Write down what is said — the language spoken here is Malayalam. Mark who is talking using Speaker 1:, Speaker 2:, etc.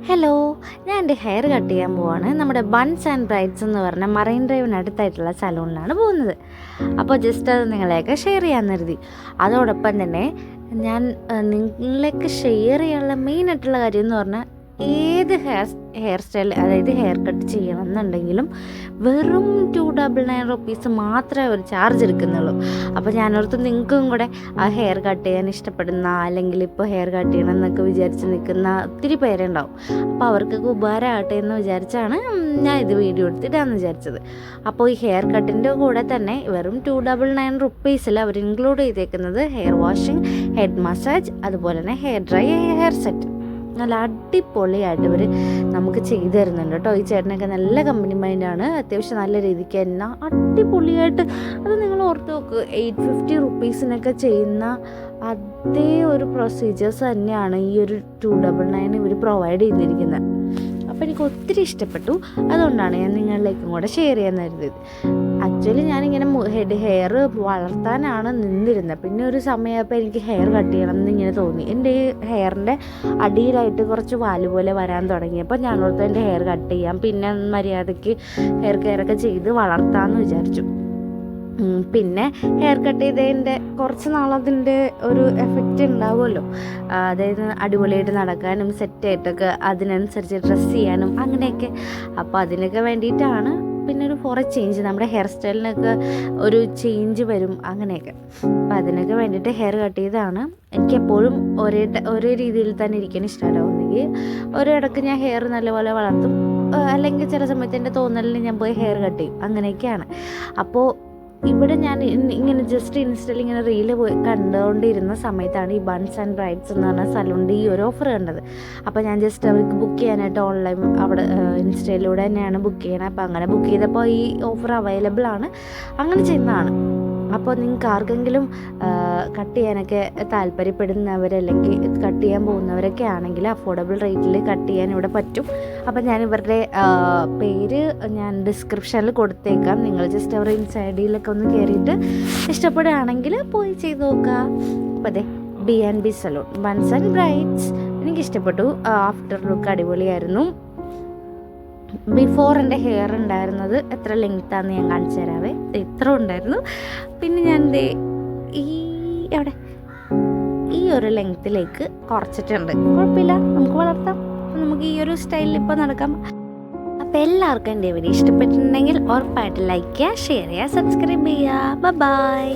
Speaker 1: ഹലോ, ഞാൻ എൻ്റെ ഹെയർ കട്ട് ചെയ്യാൻ പോവാണ്. നമ്മുടെ ബൺസ് ആൻഡ് ബ്രൈഡ്സ് എന്ന് പറഞ്ഞ മറൈൻ ഡ്രൈവിനടുത്തായിട്ടുള്ള സലൂണിലാണ് പോകുന്നത്. അപ്പോൾ ജസ്റ്റ് അത് നിങ്ങളെയൊക്കെ ഷെയർ ചെയ്യാൻ കരുതി. അതോടൊപ്പം തന്നെ ഞാൻ നിങ്ങളേക്ക് ഷെയർ ചെയ്യാനുള്ള മെയിനായിട്ടുള്ള കാര്യം എന്ന് പറഞ്ഞാൽ ഏത് ഹെയർ സ്റ്റൈൽ, അതായത് ഹെയർ കട്ട് ചെയ്യണം എന്നുണ്ടെങ്കിലും വെറും 299 റുപ്പീസ് മാത്രമേ അവർ ചാർജ് എടുക്കുന്നുള്ളൂ. അപ്പോൾ ഞാനോർത്ത് നിങ്ങൾക്കും കൂടെ ആ ഹെയർ കട്ട് ചെയ്യാൻ ഇഷ്ടപ്പെടുന്ന, അല്ലെങ്കിൽ ഇപ്പോൾ ഹെയർ കട്ട് ചെയ്യണം എന്നൊക്കെ വിചാരിച്ച് നിൽക്കുന്ന ഒത്തിരി പേരുണ്ടാവും. അപ്പോൾ അവർക്കൊക്കെ ഉപകാരമാകട്ടെ എന്ന് വിചാരിച്ചാണ് ഞാൻ ഇത് വീഡിയോ എടുത്തിട്ടാന്ന് വിചാരിച്ചത്. അപ്പോൾ ഈ ഹെയർ കട്ടിൻ്റെ കൂടെ തന്നെ വെറും 299 റുപ്പീസിൽ അവർ ഇൻക്ലൂഡ് ചെയ്തേക്കുന്നത് ഹെയർ വാഷിങ്, ഹെഡ് മസാജ്, അതുപോലെ തന്നെ ഹെയർ ഡ്രൈ, ഹെയർ സെറ്റ്. നല്ല അടിപൊളിയായിട്ട് ഇവർ നമുക്ക് ചെയ്തു തരുന്നുണ്ട് കേട്ടോ. ഈ ചേട്ടനൊക്കെ നല്ല കമ്പനി മൈൻഡാണ്. അത്യാവശ്യം നല്ല രീതിക്ക് തന്നെ അടിപൊളിയായിട്ട്, അത് നിങ്ങൾ ഓർത്ത് നോക്ക്, 850 റുപ്പീസിനൊക്കെ ചെയ്യുന്ന അതേ ഒരു പ്രൊസീജിയേഴ്സ് തന്നെയാണ് ഈ ഒരു 299 ഇവർ പ്രൊവൈഡ് ചെയ്തിരിക്കുന്നത്. അപ്പോൾ എനിക്ക് ഒത്തിരി ഇഷ്ടപ്പെട്ടു. അതുകൊണ്ടാണ് ഞാൻ നിങ്ങളിലേക്കും കൂടെ ഷെയർ ചെയ്യാൻ കരുതിയത്. ആക്ച്വലി ഞാനിങ്ങനെ ഹെയർ വളർത്താനാണ് നിന്നിരുന്നത്. പിന്നെ ഒരു സമയമായപ്പോൾ എനിക്ക് ഹെയർ കട്ട് ചെയ്യണം എന്നിങ്ങനെ തോന്നി. എൻ്റെ ഈ ഹെയറിൻ്റെ അടിയിലായിട്ട് കുറച്ച് വാല് പോലെ വരാൻ തുടങ്ങിയപ്പോൾ ഞാൻ ഓർത്ത് എൻ്റെ ഹെയർ കട്ട് ചെയ്യാം, പിന്നെ മര്യാദയ്ക്ക് ഹെയർ കെയറൊക്കെ ചെയ്ത് വളർത്താമെന്ന് വിചാരിച്ചു. പിന്നെ ഹെയർ കട്ട് ചെയ്തതിൻ്റെ കുറച്ച് നാളതിൻ്റെ ഒരു എഫക്റ്റ് ഉണ്ടാവുമല്ലോ. അതായത് അടിപൊളിയായിട്ട് നടക്കാനും സെറ്റായിട്ടൊക്കെ അതിനനുസരിച്ച് ഡ്രസ്സ് ചെയ്യാനും അങ്ങനെയൊക്കെ. അപ്പോൾ അതിനൊക്കെ വേണ്ടിയിട്ടാണ്. പിന്നെ ഒരു ഫോർ ചേഞ്ച്, നമ്മുടെ ഹെയർ സ്റ്റൈലിനൊക്കെ ഒരു ചേഞ്ച് വരും അങ്ങനെയൊക്കെ. അപ്പോൾ അതിനൊക്കെ വേണ്ടിയിട്ട് ഹെയർ കട്ട് ചെയ്തതാണ്. എനിക്കെപ്പോഴും ഒരേ രീതിയിൽ തന്നെ ഇരിക്കാൻ ഇഷ്ടമല്ല. ഒന്നെങ്കിൽ ഒരിടക്ക് ഞാൻ ഹെയർ നല്ലപോലെ വളർത്തും, അല്ലെങ്കിൽ ചില സമയത്ത് എൻ്റെ തോന്നലിന് ഞാൻ പോയി ഹെയർ കട്ട് ചെയ്യും. അങ്ങനെയൊക്കെയാണ്. അപ്പോൾ ഇവിടെ ഞാൻ ഇങ്ങനെ ജസ്റ്റ് ഇൻസ്റ്റയിൽ ഇങ്ങനെ റീല് കണ്ടുകൊണ്ടിരുന്ന സമയത്താണ് ഈ ബൺസ് ആൻഡ് ബ്രൈഡ്സ് എന്ന് പറഞ്ഞ സലൂണിൻ്റെ ഈ ഒരു ഓഫർ കണ്ടത്. അപ്പോൾ ഞാൻ ജസ്റ്റ് അവർക്ക് ബുക്ക് ചെയ്യാനായിട്ട് ഓൺലൈൻ അവിടെ ഇൻസ്റ്റയിലൂടെ തന്നെയാണ് ബുക്ക് ചെയ്യണത്. അപ്പോൾ അങ്ങനെ ബുക്ക് ചെയ്തപ്പോൾ ഈ ഓഫർ അവൈലബിൾ ആണ്. അങ്ങനെ ചെയ്യുന്നതാണ്. അപ്പോൾ നിങ്ങൾക്ക് ആർക്കെങ്കിലും കട്ട് ചെയ്യാനൊക്കെ താല്പര്യപ്പെടുന്നവരല്ലെങ്കിൽ കട്ട് ചെയ്യാൻ പോകുന്നവരൊക്കെ ആണെങ്കിൽ അഫോർഡബിൾ റേറ്റിൽ കട്ട് ചെയ്യാൻ ഇവിടെ പറ്റും. അപ്പോൾ ഞാൻ ഇവരുടെ പേര് ഞാൻ ഡിസ്ക്രിപ്ഷനിൽ കൊടുത്തേക്കാം. നിങ്ങൾ ജസ്റ്റ് അവരുടെ ഇൻസൈഡിലൊക്കെ ഒന്ന് കയറിയിട്ട് ഇഷ്ടപ്പെടുകയാണെങ്കിൽ പോയി ചെയ്ത് നോക്കുക. അപ്പോൾ അതെ, B&B salon buns and brides എനിക്കിഷ്ടപ്പെട്ടു. ആഫ്റ്റർ ലുക്ക് അടിപൊളിയായിരുന്നു. ബിഫോർ എൻ്റെ ഹെയർ ഉണ്ടായിരുന്നത് എത്ര ലെങ്ത്താന്ന് ഞാൻ കാണിച്ചു തരാവേ. ഇത്ര ഉണ്ടായിരുന്നു. പിന്നെ ഞാൻ ഈ ഒരു ലെങ്ത്തിലേക്ക് കുറച്ചിട്ടുണ്ട്. കുഴപ്പമില്ല, നമുക്ക് വളർത്താം. നമുക്ക് ഈ ഒരു സ്റ്റൈലിൽ ഇപ്പോൾ നടക്കാം. അപ്പോൾ എല്ലാവർക്കും എൻ്റെ വീഡിയോ ഇഷ്ടപ്പെട്ടിട്ടുണ്ടെങ്കിൽ ഉറപ്പായിട്ട് ലൈക്ക് ചെയ്യുക, ഷെയർ ചെയ്യുക, സബ്സ്ക്രൈബ് ചെയ്യുക. ബൈ.